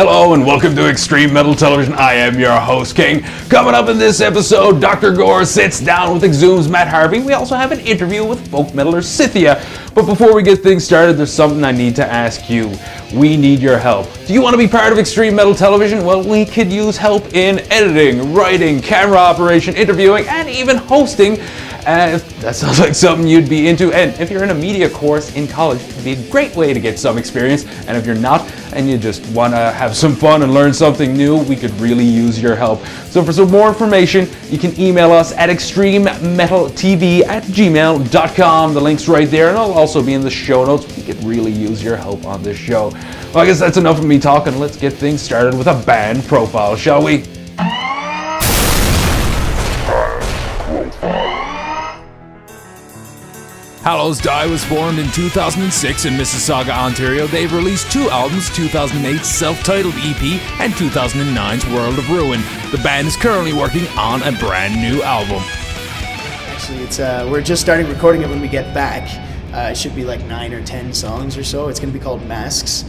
Hello and welcome to Extreme Metal Television. I am your host, King. Coming up in this episode, Dr. Gore sits down with Exhumed's Matt Harvey. We also have an interview with folk metaler Scythia. But before we get things started, there's something I need to ask you. We need your help. Do you want to be part of Extreme Metal Television? Well, we could use help in editing, writing, camera operation, interviewing, and even hosting. If that sounds like something you'd be into, and if you're in a media course in college, it'd be a great way to get some experience. And if you're not, and you just want to have some fun and learn something new, we could really use your help. So for some more information, you can email us at extrememetaltv@gmail.com. The link's right there, and it'll also be in the show notes. We could really use your help on this show. Well, I guess that's enough of me talking. Let's get things started with a band profile, shall we? Hallows Die was formed in 2006 in Mississauga, Ontario. They've released two albums, 2008's self-titled EP and 2009's World of Ruin. The band is currently working on a brand new album. Actually, we're just starting recording it when we get back. It should be like 9 or 10 songs or so. It's going to be called Masks.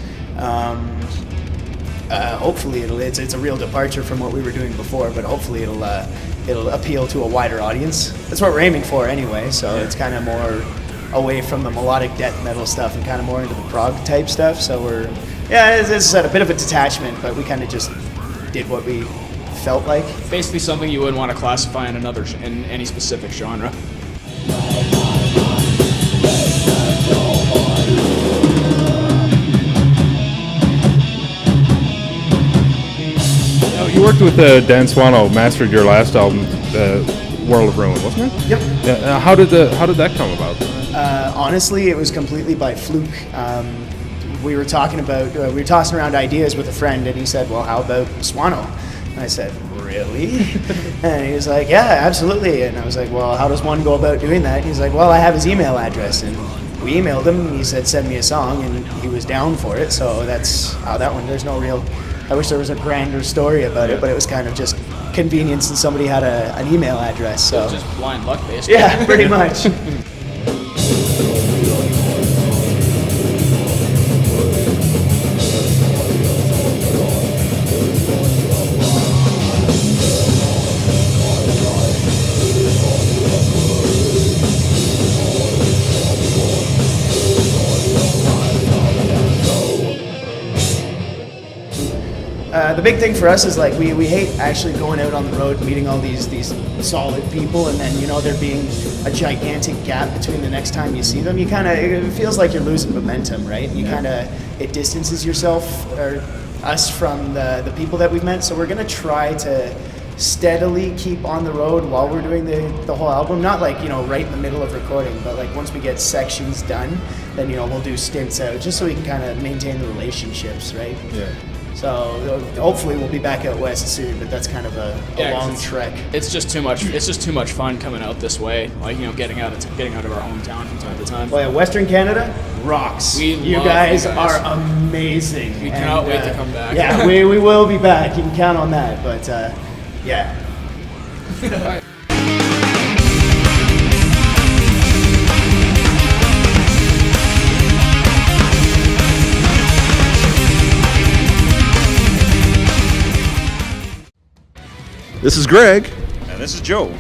Hopefully it's a real departure from what we were doing before, but hopefully it'll appeal to a wider audience. That's what we're aiming for anyway, so it's kind of more away from the melodic death metal stuff and kind of more into the prog type stuff. So it's a bit of a detachment, but we kind of just did what we felt like. Basically something you wouldn't want to classify in any specific genre. You worked with Dan Swano, mastered your last album, World of Ruin, wasn't it? Yep. Yeah. How did that come about? Honestly, it was completely by fluke. We were tossing around ideas with a friend, and he said, "Well, how about Swano?" And I said, "Really?" And he was like, "Yeah, absolutely." And I was like, "Well, how does one go about doing that?" And he's like, "Well, I have his email address." And we emailed him, and he said, "Send me a song," and he was down for it. So that's how that one. There's no real. I wish there was a grander story about it, but it was kind of just convenience and somebody had an email address. So just blind luck, basically. Yeah, pretty much. The big thing for us is like we hate actually going out on the road and meeting all these solid people, and then there being a gigantic gap between the next time you see them. It feels like you're losing momentum, right? It distances yourself or us from the people that we've met. So we're gonna try to steadily keep on the road while we're doing the whole album. Not like right in the middle of recording, but like once we get sections done, then we'll do stints out just so we can kind of maintain the relationships, right? Yeah. So hopefully we'll be back out west soon, but that's kind of a long trek. It's just too much. It's just too much fun coming out this way. Like getting out of our hometown from time to time. Well, yeah, Western Canada rocks. You guys are amazing. We cannot wait to come back. Yeah, we will be back. You can count on that. But yeah. This is Greg. And this is Joe.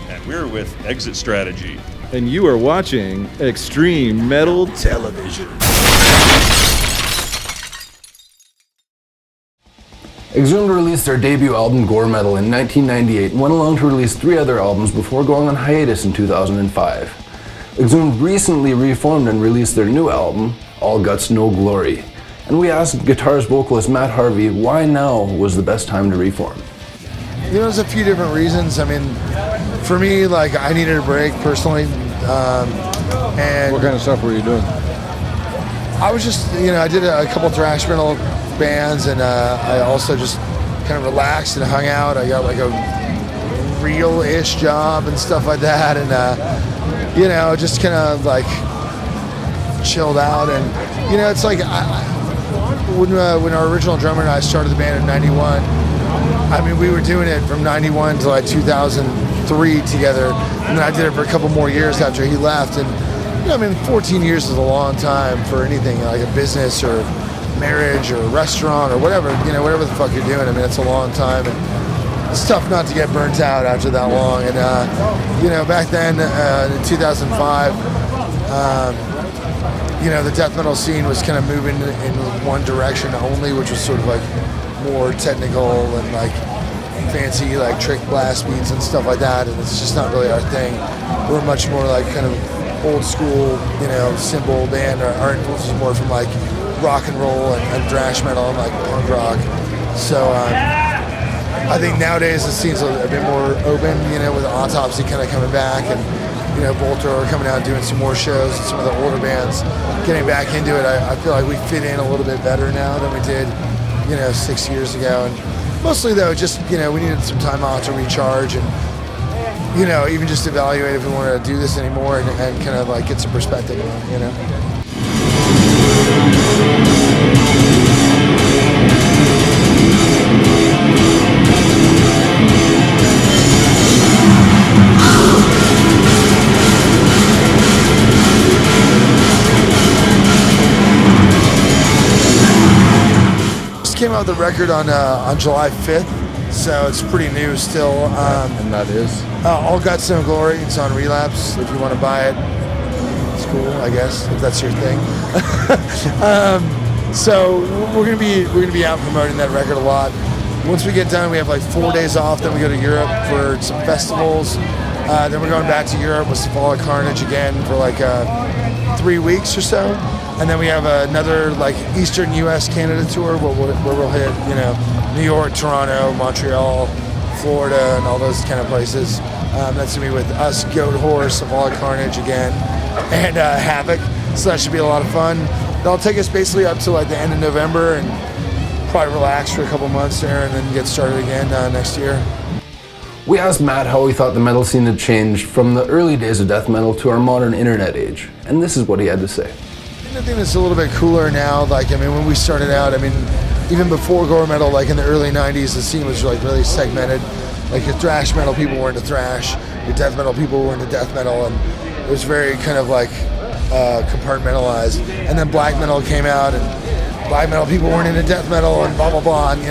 And we're with Exit Strategy. And you are watching Extreme Metal Television. Exhumed released their debut album Gore Metal in 1998 and went along to release 3 other albums before going on hiatus in 2005. Exhumed recently reformed and released their new album, All Guts No Glory. And we asked guitarist vocalist Matt Harvey why now was the best time to reform. There's a few different reasons. I mean, for me, like I needed a break personally. And What kind of stuff were you doing? I was just, I did a couple thrash metal bands, and I also just kind of relaxed and hung out. I got like a real-ish job and stuff like that, and just kind of like chilled out. And it's like when our original drummer and I started the band in '91. I mean, we were doing it from '91 to like 2003 together, and then I did it for a couple more years after he left. And 14 years is a long time for anything like a business or marriage or a restaurant or whatever, whatever the fuck you're doing. I mean, it's a long time, and it's tough not to get burnt out after that long. And back then in 2005, the death metal scene was kind of moving in one direction only, which was sort of like more technical and like fancy like trick blast beats and stuff like that, and it's just not really our thing. We're much more like kind of old school, simple band. Our influence is more from like rock and roll and thrash metal and like punk rock. So I think nowadays the scene's a bit more open, with Autopsy kind of coming back, and Voltor coming out doing some more shows, and some of the older bands getting back into it. I feel like we fit in a little bit better now than we did 6 years ago. And mostly though, just we needed some time off to recharge, and even just evaluate if we wanted to do this anymore, and kind of like get some perspective on it. Came out with the record on July 5th, so it's pretty new still. And that is? All Guts No Glory. It's on Relapse. If you want to buy it, it's cool, I guess, if that's your thing. So we're gonna be out promoting that record a lot. Once we get done, we have like 4 days off. Then we go to Europe for some festivals. Then we're going back to Europe with Symbolic Carnage again for like 3 weeks or so. And then we have another like Eastern U.S. Canada tour where we'll hit, New York, Toronto, Montreal, Florida, and all those kind of places. That's gonna be with us, Goat Horse, Symbolic Carnage again, and Havoc. So that should be a lot of fun. That'll take us basically up to like the end of November, and probably relax for a couple months there, and then get started again next year. We asked Matt how he thought the metal scene had changed from the early days of death metal to our modern internet age, and this is what he had to say. I think it's a little bit cooler now. When we started out, even before gore metal, like in the early 90s, the scene was like really segmented. Like your thrash metal people were into thrash, your death metal people were into death metal, and it was very kind of like compartmentalized. And then black metal came out, and black metal people weren't into death metal, and blah, blah, blah. And,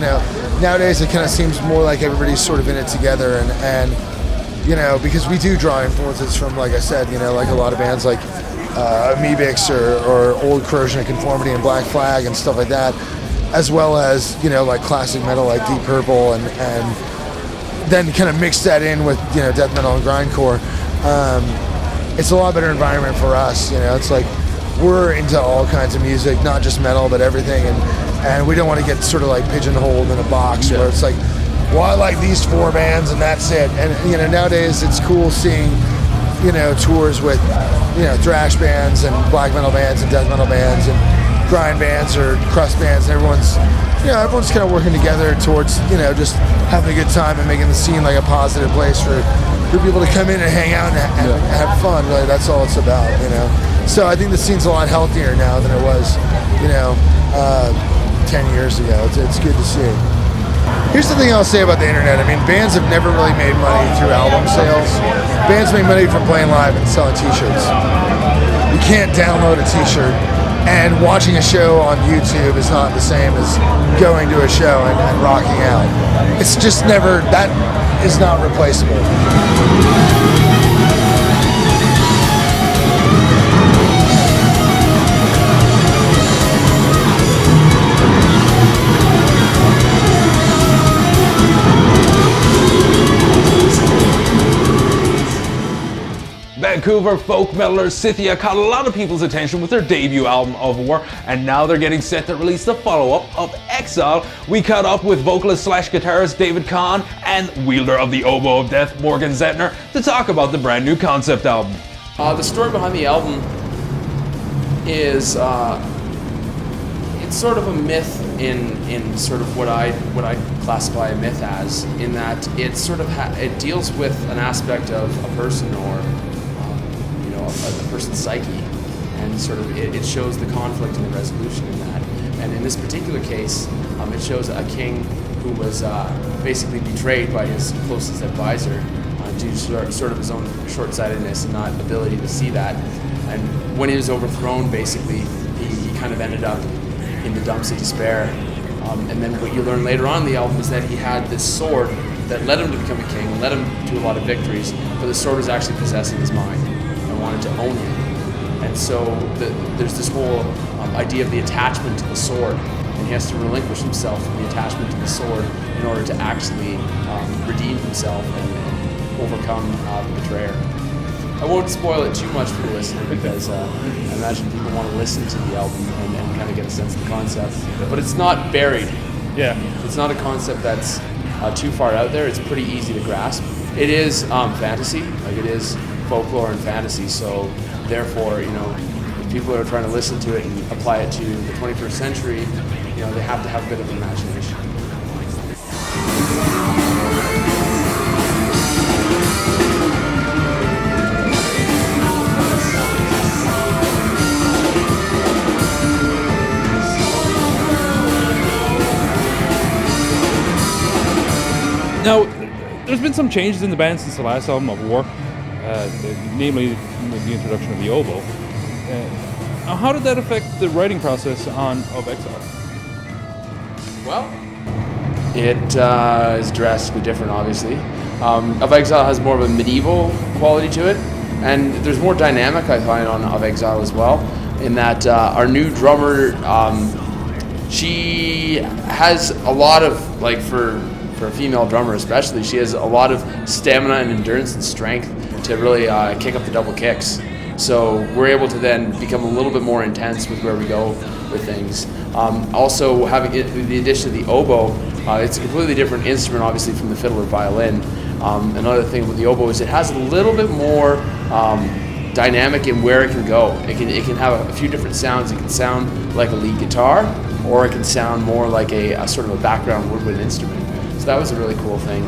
nowadays it kind of seems more like everybody's sort of in it together, and because we do draw influences from, like I said, like a lot of bands like Amoebix or Old Corrosion of Conformity and Black Flag and stuff like that, as well as like classic metal like Deep Purple, and then kind of mix that in with death metal and grindcore. It's a lot better environment for us. It's like we're into all kinds of music, not just metal but everything, and we don't want to get sort of like pigeonholed in a box where it's like, well, I like these 4 bands and that's it. And nowadays it's cool seeing tours with thrash bands and black metal bands and death metal bands and grind bands or crust bands, and everyone's kind of working together towards just having a good time and making the scene like a positive place for people to come in and hang out and have fun. Really, that's all it's about. So I think the scene's a lot healthier now than it was 10 years ago. It's good to see. Here's the thing I'll say about the internet. Bands have never really made money through album sales. Bands make money from playing live and selling t-shirts. You can't download a t-shirt, and watching a show on YouTube is not the same as going to a show and rocking out. It's just never, that is not replaceable. Vancouver folk metaler Scythia caught a lot of people's attention with their debut album Of War, and now they're getting set to release the follow-up of Exile. We caught up with vocalist / guitarist David Kahn and wielder of the Oboe of Death Morgan Zettner to talk about the brand new concept album. The story behind the album is it's sort of a myth in sort of what I classify a myth as, in that it sort of it deals with an aspect of a person or a person's psyche, and sort of it shows the conflict and the resolution in that. And in this particular case, it shows a king who was basically betrayed by his closest advisor due to sort of his own short-sightedness and not ability to see that. And when he was overthrown, basically, he kind of ended up in the dumps of despair. And then what you learn later on in the album is that he had this sword that led him to become a king and led him to a lot of victories, but the sword was actually possessing his mind and wanted to own him. And so there's this whole idea of the attachment to the sword, and he has to relinquish himself from the attachment to the sword in order to actually redeem himself and overcome the betrayer. I won't spoil it too much for the listener because I imagine people want to listen to the album and kind of get a sense of the concept. But it's not buried. Yeah. It's not a concept that's too far out there. It's pretty easy to grasp. It is fantasy, like it is folklore and fantasy. So therefore, if people are trying to listen to it and apply it to the 21st century, they have to have a bit of imagination. Now, there's been some changes in the band since the last album of War, namely the introduction of the oboe. How did that affect the writing process of Exile? Well, it is drastically different, obviously. Of Exile has more of a medieval quality to it, and there's more dynamic, I find, on Of Exile as well, in that our new drummer, she has a lot of, for a female drummer especially, she has a lot of stamina and endurance and strength to really kick up the double kicks. So we're able to then become a little bit more intense with where we go with things. Also, having the addition of the oboe, it's a completely different instrument, obviously, from the fiddle or violin. Another thing with the oboe is it has a little bit more dynamic in where it can go. It can have a few different sounds. It can sound like a lead guitar, or it can sound more like a sort of a background woodwind instrument. So that was a really cool thing.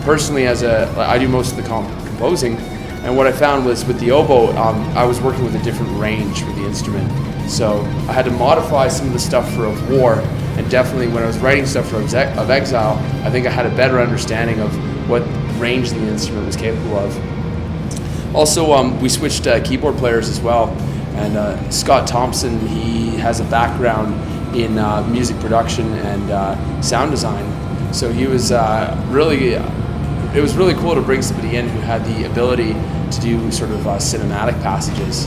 Personally, I do most of the composing, and what I found was with the oboe, I was working with a different range for the instrument. So I had to modify some of the stuff for Of War, and definitely when I was writing stuff for Of Exile, I think I had a better understanding of what range the instrument was capable of. Also, we switched keyboard players as well, and Scott Thompson, he has a background in music production and sound design. So he was it was really cool to bring somebody in who had the ability to do sort of cinematic passages,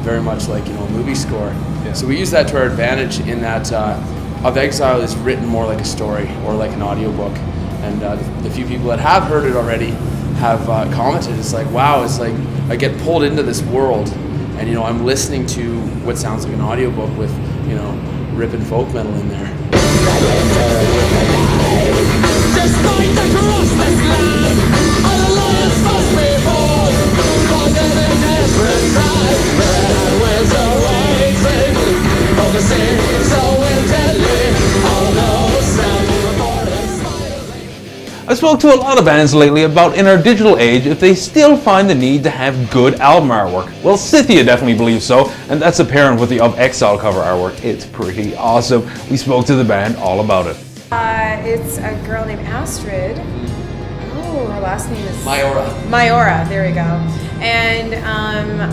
very much like a movie score. Yeah. So we use that to our advantage in that Of Exile is written more like a story or like an audiobook, and the few people that have heard it already have commented. It's like, wow, it's like I get pulled into this world, and I'm listening to what sounds like an audiobook with ripping folk metal in there. Despite the crossless land, all the lions must be born. Forget a desperate cry, red winds are waiting. All the sins so intently, all those sounds I spoke to a lot of bands lately about in our digital age if they still find the need to have good album artwork. Well, Scythia definitely believes so, and that's apparent with the Of Exile cover artwork. It's pretty awesome. We spoke to the band all about it. It's a girl named Astrid. Oh, her last name is Mayora, there we go. And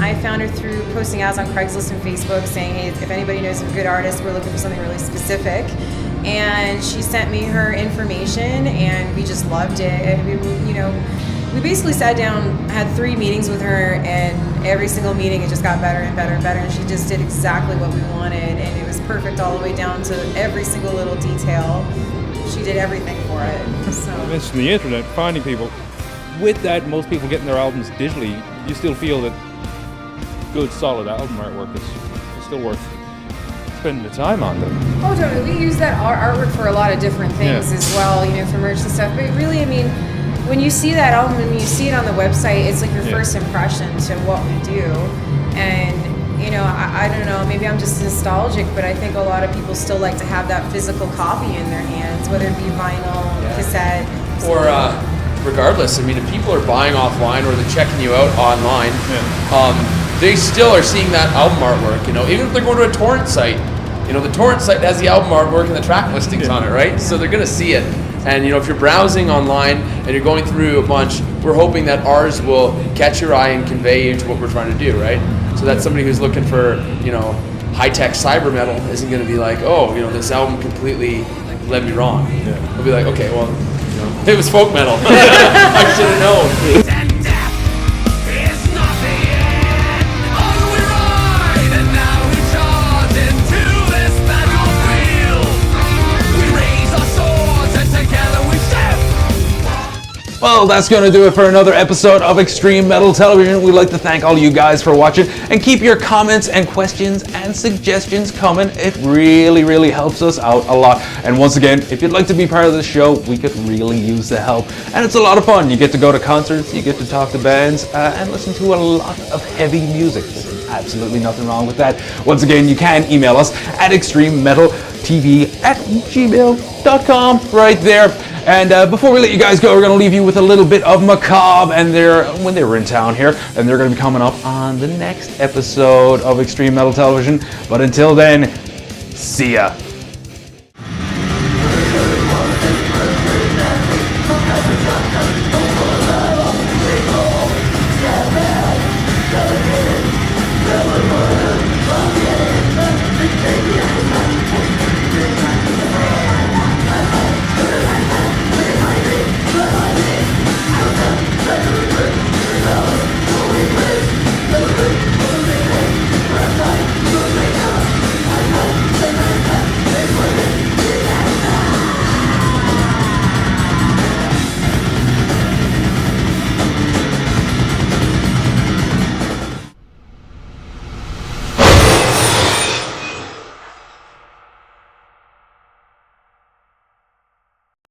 I found her through posting ads on Craigslist and Facebook saying, hey, if anybody knows of a good artist, we're looking for something really specific. And she sent me her information, and we just loved it. And we basically sat down, had 3 meetings with her, and every single meeting it just got better and better and better. And she just did exactly what we wanted, and it was perfect all the way down to every single little detail. She did everything for it. So. I mentioned the internet, finding people. With that, most people getting their albums digitally, you still feel that good, solid album artwork is still worth spending the time on them. Oh, totally. We use that artwork for a lot of different things as well, for merch and stuff. But really, when you see that album and you see it on the website, it's like your first impression to what we do. And, I don't know, maybe I'm just nostalgic, but I think a lot of people still like to have that physical copy in their hands, whether it be vinyl, cassette. Or, regardless, if people are buying offline or they're checking you out online, they still are seeing that album artwork, even if they're going to a torrent site. The torrent site has the album artwork and the track listings on it, right? So they're going to see it. And, if you're browsing online and you're going through a bunch, we're hoping that ours will catch your eye and convey you to what we're trying to do, right? So that's somebody who's looking for, high-tech cyber metal isn't going to be like, oh, this album completely led me wrong. It'll be like, okay, well, it was folk metal. I should have known. Well, that's going to do it for another episode of Extreme Metal Television. We'd like to thank all you guys for watching, and keep your comments and questions and suggestions coming. It really, really helps us out a lot. And once again, if you'd like to be part of the show, we could really use the help. And it's a lot of fun. You get to go to concerts, you get to talk to bands, and listen to a lot of heavy music. There's absolutely nothing wrong with that. Once again, you can email us at extrememetaltv@gmail.com right there. And before we let you guys go, we're going to leave you with a little bit of Macabre and when they were in town here, and they're going to be coming up on the next episode of Extreme Metal Television. But until then, see ya.